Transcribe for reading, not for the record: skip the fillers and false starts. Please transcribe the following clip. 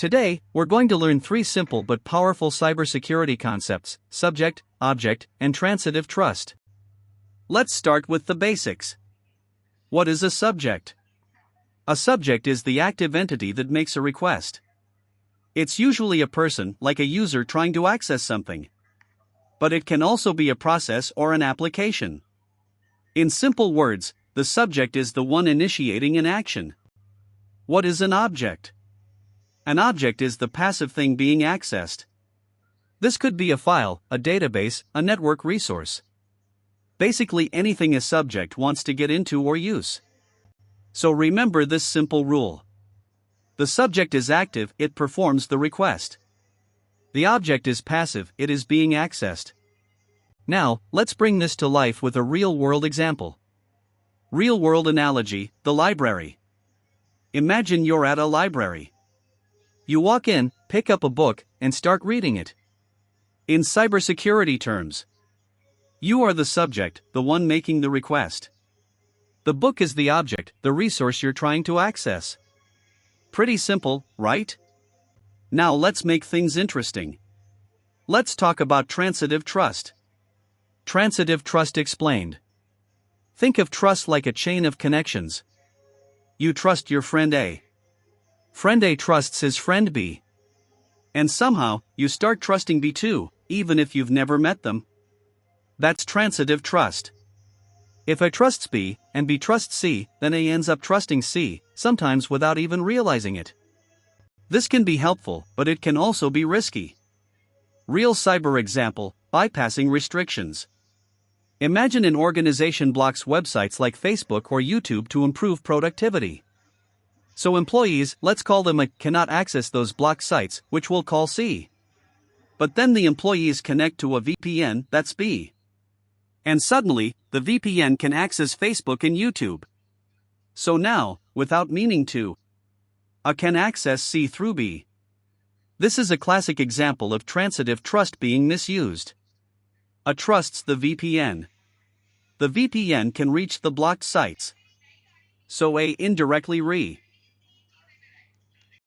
Today, we're going to learn three simple but powerful cybersecurity concepts: subject, object, and transitive trust. Let's start with the basics. What is a subject? A subject is the active entity that makes a request. It's usually a person, like a user trying to access something. But it can also be a process or an application. In simple words, the subject is the one initiating an action. What is an object? An object is the passive thing being accessed. This could be a file, a database, a network resource. Basically anything a subject wants to get into or use. So remember this simple rule. The subject is active, it performs the request. The object is passive, it is being accessed. Now, let's bring this to life with a real-world example. Real-world analogy: the library. Imagine you're at a library. You walk in, pick up a book, and start reading it. In cybersecurity terms, you are the subject, the one making the request. The book is the object, the resource you're trying to access. Pretty simple, right? Now let's make things interesting. Let's talk about transitive trust. Transitive trust explained. Think of trust like a chain of connections. You trust your friend A. Friend A trusts his friend B. And somehow, you start trusting B too, even if you've never met them. That's transitive trust. If A trusts B, and B trusts C, then A ends up trusting C, sometimes without even realizing it. This can be helpful, but it can also be risky. Real cyber example: bypassing restrictions. Imagine an organization blocks websites like Facebook or YouTube to improve productivity. So employees, let's call them A, cannot access those blocked sites, which we'll call C. But then the employees connect to a VPN, that's B. And suddenly, the VPN can access Facebook and YouTube. So now, without meaning to, A can access C through B. This is a classic example of transitive trust being misused. A trusts the VPN. The VPN can reach the blocked sites. So A indirectly